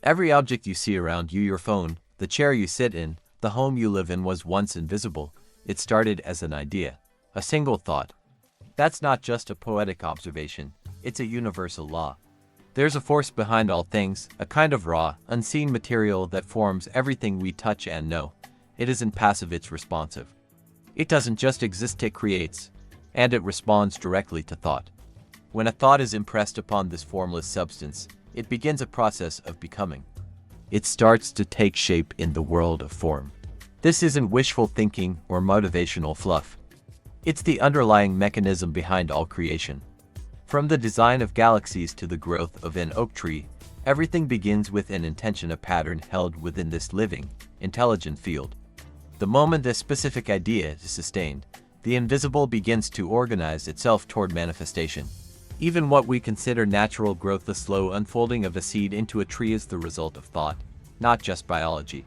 Every object you see around you, your phone, the chair you sit in, the home you live in, was once invisible. It started as an idea, a single thought. That's not just a poetic observation, it's a universal law. There's a force behind all things, a kind of raw, unseen material that forms everything we touch and know. It isn't passive, it's responsive. It doesn't just exist, it creates, and it responds directly to thought. When a thought is impressed upon this formless substance, it begins a process of becoming. It starts to take shape in the world of form. This isn't wishful thinking or motivational fluff. It's the underlying mechanism behind all creation. From the design of galaxies to the growth of an oak tree, everything begins with an intention, a pattern held within this living, intelligent field. The moment a specific idea is sustained, the invisible begins to organize itself toward manifestation. Even what we consider natural growth, the slow unfolding of a seed into a tree, is the result of thought, not just biology.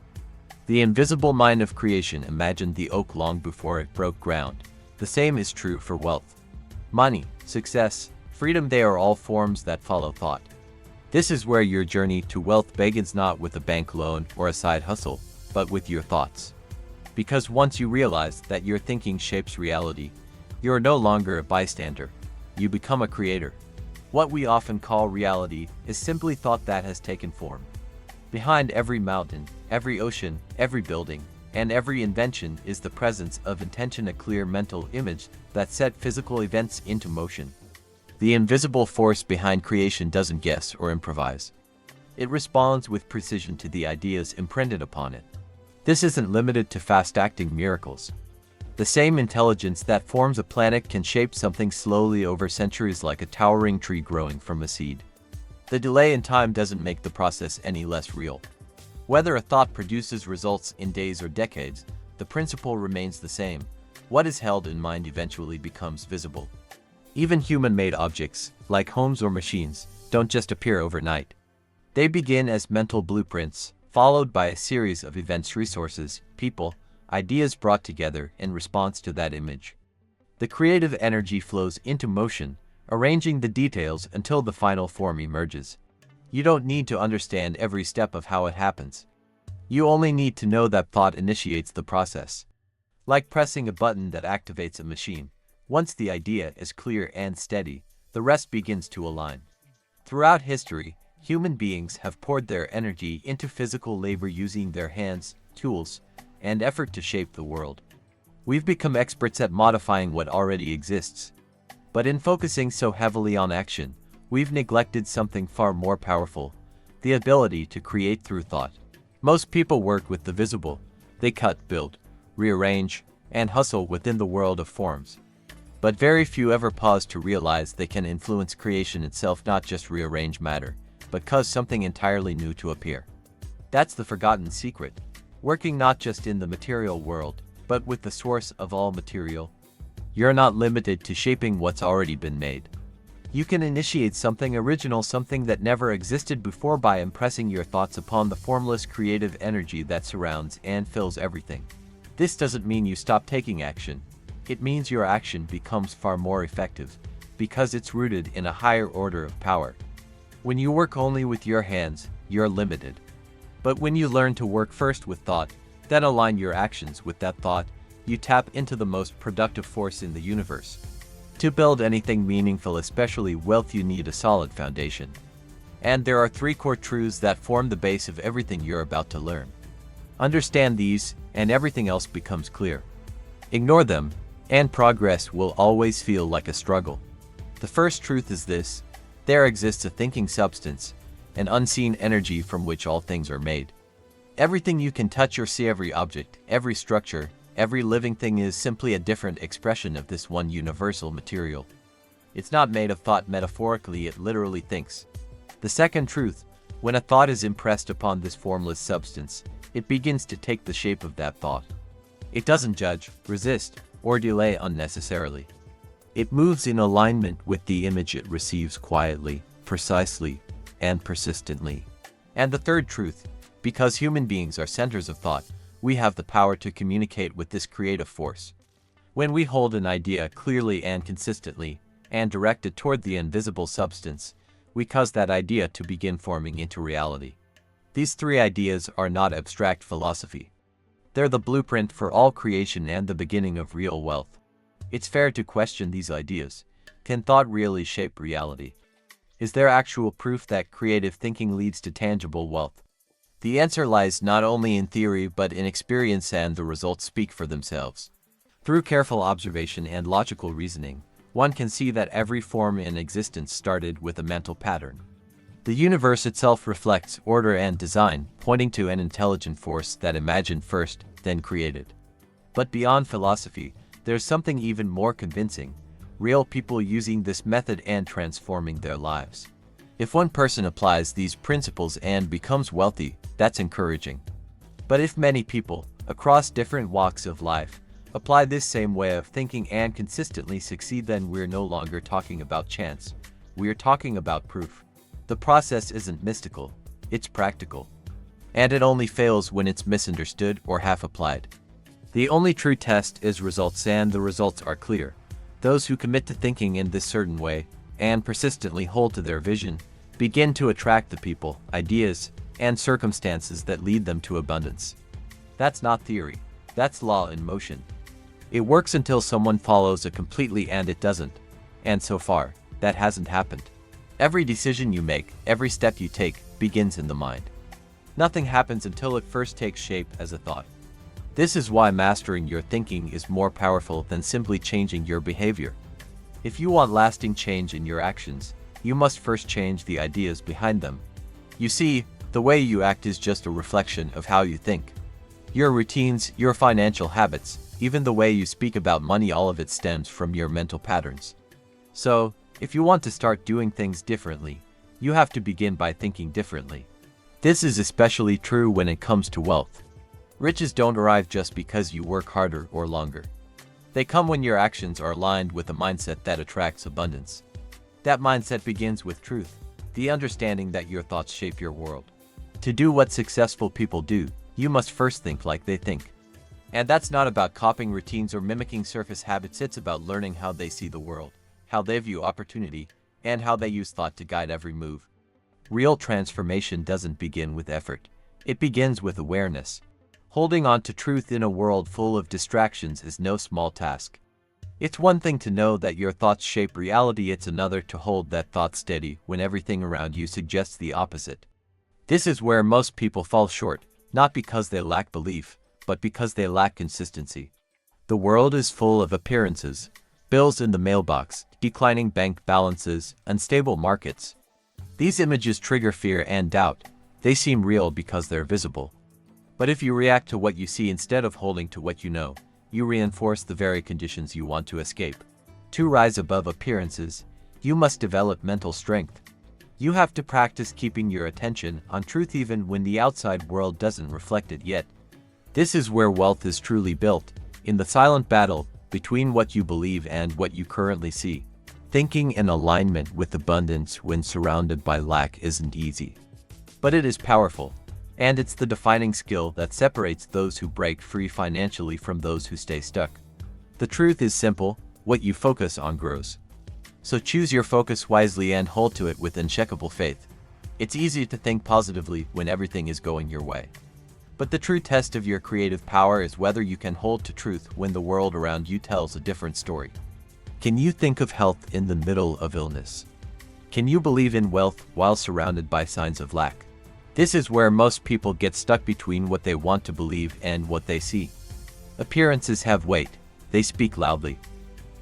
The invisible mind of creation imagined the oak long before it broke ground. The same is true for wealth. Money, success, freedom, they are all forms that follow thought. This is where your journey to wealth begins, not with a bank loan or a side hustle, but with your thoughts. Because once you realize that your thinking shapes reality, you are no longer a bystander. You become a creator. What we often call reality is simply thought that has taken form. Behind every mountain, every ocean, every building, and every invention is the presence of intention, a clear mental image that set physical events into motion. The invisible force behind creation doesn't guess or improvise. It responds with precision to the ideas imprinted upon it. This isn't limited to fast-acting miracles. The same intelligence that forms a planet can shape something slowly over centuries, like a towering tree growing from a seed. The delay in time doesn't make the process any less real. Whether a thought produces results in days or decades, the principle remains the same. What is held in mind eventually becomes visible. Even human-made objects, like homes or machines, don't just appear overnight. They begin as mental blueprints, followed by a series of events, resources, people, ideas brought together in response to that image. The creative energy flows into motion, arranging the details until the final form emerges. You don't need to understand every step of how it happens. You only need to know that thought initiates the process. Like pressing a button that activates a machine, once the idea is clear and steady, the rest begins to align. Throughout history, human beings have poured their energy into physical labor, using their hands, tools, and effort to shape the world. We've become experts at modifying what already exists. But in focusing so heavily on action, we've neglected something far more powerful: the ability to create through thought. Most people work with the visible. They cut, build, rearrange, and hustle within the world of forms. But very few ever pause to realize they can influence creation itself, not just rearrange matter, but cause something entirely new to appear. That's the forgotten secret. Working not just in the material world, but with the source of all material. You're not limited to shaping what's already been made. You can initiate something original, something that never existed before, by impressing your thoughts upon the formless creative energy that surrounds and fills everything. This doesn't mean you stop taking action. It means your action becomes far more effective, because it's rooted in a higher order of power. When you work only with your hands, you're limited. But when you learn to work first with thought, then align your actions with that thought, you tap into the most productive force in the universe. To build anything meaningful, especially wealth, you need a solid foundation. And there are 3 core truths that form the base of everything you're about to learn. Understand these, and everything else becomes clear. Ignore them, and progress will always feel like a struggle. The first truth is this: there exists a thinking substance, an unseen energy from which all things are made. Everything you can touch or see, every object, every structure, every living thing, is simply a different expression of this one universal material. It's not made of thought metaphorically, it literally thinks. The second truth: when a thought is impressed upon this formless substance, it begins to take the shape of that thought. It doesn't judge, resist, or delay unnecessarily. It moves in alignment with the image it receives, quietly, precisely, and persistently. And the third truth: because human beings are centers of thought, we have the power to communicate with this creative force. When we hold an idea clearly and consistently, and direct it toward the invisible substance, we cause that idea to begin forming into reality. These three ideas are not abstract philosophy. They're the blueprint for all creation and the beginning of real wealth. It's fair to question these ideas. Can thought really shape reality? Is there actual proof that creative thinking leads to tangible wealth? The answer lies not only in theory but in experience, and the results speak for themselves. Through careful observation and logical reasoning, one can see that every form in existence started with a mental pattern. The universe itself reflects order and design, pointing to an intelligent force that imagined first, then created. But beyond philosophy, there's something even more convincing: real people using this method and transforming their lives. If one person applies these principles and becomes wealthy, that's encouraging. But if many people, across different walks of life, apply this same way of thinking and consistently succeed, then we're no longer talking about chance. We're talking about proof. The process isn't mystical, it's practical. And it only fails when it's misunderstood or half applied. The only true test is results, and the results are clear. Those who commit to thinking in this certain way, and persistently hold to their vision, begin to attract the people, ideas, and circumstances that lead them to abundance. That's not theory, that's law in motion. It works until someone follows it completely and it doesn't. And so far, that hasn't happened. Every decision you make, every step you take, begins in the mind. Nothing happens until it first takes shape as a thought. This is why mastering your thinking is more powerful than simply changing your behavior. If you want lasting change in your actions, you must first change the ideas behind them. You see, the way you act is just a reflection of how you think. Your routines, your financial habits, even the way you speak about money, all of it stems from your mental patterns. So, if you want to start doing things differently, you have to begin by thinking differently. This is especially true when it comes to wealth. Riches don't arrive just because you work harder or longer. They come when your actions are aligned with a mindset that attracts abundance. That mindset begins with truth, the understanding that your thoughts shape your world. To do what successful people do, you must first think like they think. And that's not about copying routines or mimicking surface habits, it's about learning how they see the world, how they view opportunity, and how they use thought to guide every move. Real transformation doesn't begin with effort, it begins with awareness. Holding on to truth in a world full of distractions is no small task. It's one thing to know that your thoughts shape reality, it's another to hold that thought steady when everything around you suggests the opposite. This is where most people fall short, not because they lack belief, but because they lack consistency. The world is full of appearances: bills in the mailbox, declining bank balances, unstable markets. These images trigger fear and doubt. They seem real because they're visible. But if you react to what you see instead of holding to what you know, you reinforce the very conditions you want to escape. To rise above appearances, you must develop mental strength. You have to practice keeping your attention on truth even when the outside world doesn't reflect it yet. This is where wealth is truly built, in the silent battle between what you believe and what you currently see. Thinking in alignment with abundance when surrounded by lack isn't easy. But it is powerful. And it's the defining skill that separates those who break free financially from those who stay stuck. The truth is simple: what you focus on grows. So choose your focus wisely and hold to it with unshakable faith. It's easy to think positively when everything is going your way. But the true test of your creative power is whether you can hold to truth when the world around you tells a different story. Can you think of health in the middle of illness? Can you believe in wealth while surrounded by signs of lack? This is where most people get stuck between what they want to believe and what they see. Appearances have weight, they speak loudly.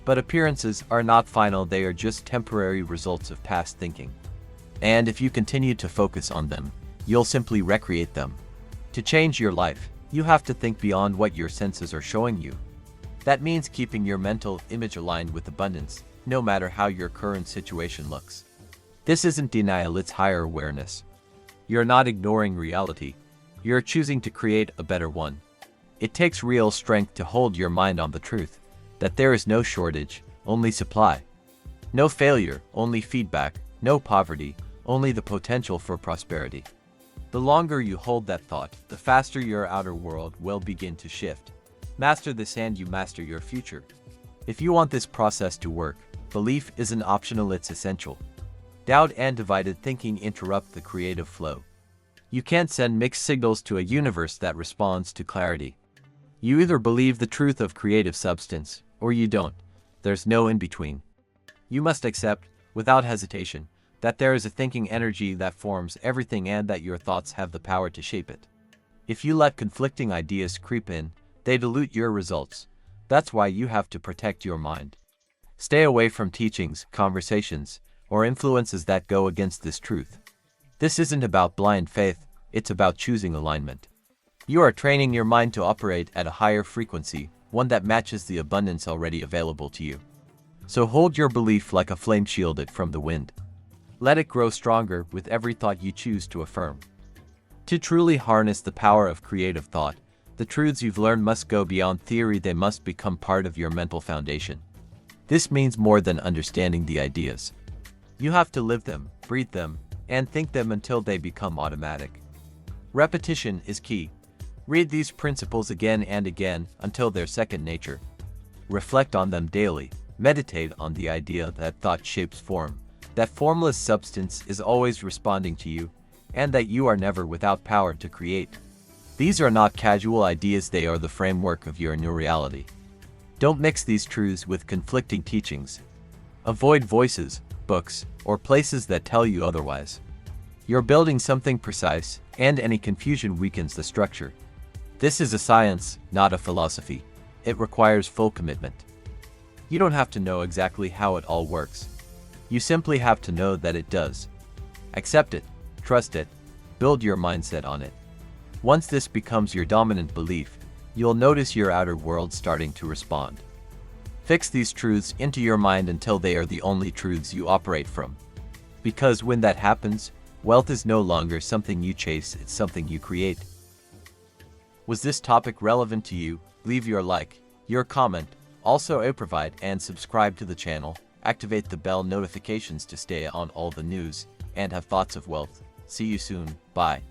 But appearances are not final, they are just temporary results of past thinking. And if you continue to focus on them, you'll simply recreate them. To change your life, you have to think beyond what your senses are showing you. That means keeping your mental image aligned with abundance, no matter how your current situation looks. This isn't denial, it's higher awareness. You're not ignoring reality, you're choosing to create a better one. It takes real strength to hold your mind on the truth, that there is no shortage, only supply. No failure, only feedback, no poverty, only the potential for prosperity. The longer you hold that thought, the faster your outer world will begin to shift. Master this and you master your future. If you want this process to work, belief isn't optional, it's essential. Doubt and divided thinking interrupt the creative flow. You can't send mixed signals to a universe that responds to clarity. You either believe the truth of creative substance, or you don't. There's no in-between. You must accept, without hesitation, that there is a thinking energy that forms everything and that your thoughts have the power to shape it. If you let conflicting ideas creep in, they dilute your results. That's why you have to protect your mind. Stay away from teachings, conversations, or influences that go against this truth. This isn't about blind faith, it's about choosing alignment. You are training your mind to operate at a higher frequency, one that matches the abundance already available to you. So hold your belief like a flame shielded from the wind. Let it grow stronger with every thought you choose to affirm. To truly harness the power of creative thought, the truths you've learned must go beyond theory, they must become part of your mental foundation. This means more than understanding the ideas. You have to live them, breathe them, and think them until they become automatic. Repetition is key. Read these principles again and again until they're second nature. Reflect on them daily. Meditate on the idea that thought shapes form, that formless substance is always responding to you, and that you are never without power to create. These are not casual ideas, they are the framework of your new reality. Don't mix these truths with conflicting teachings. Avoid voices, books, or places that tell you otherwise. You're building something precise, and any confusion weakens the structure. This is a science, not a philosophy. It requires full commitment. You don't have to know exactly how it all works. You simply have to know that it does. Accept it, trust it, build your mindset on it. Once this becomes your dominant belief, you'll notice your outer world starting to respond. Fix these truths into your mind until they are the only truths you operate from. Because when that happens, wealth is no longer something you chase, it's something you create. Was this topic relevant to you? Leave your like, your comment, also provide and subscribe to the channel, activate the bell notifications to stay on all the news, and have thoughts of wealth. See you soon, bye.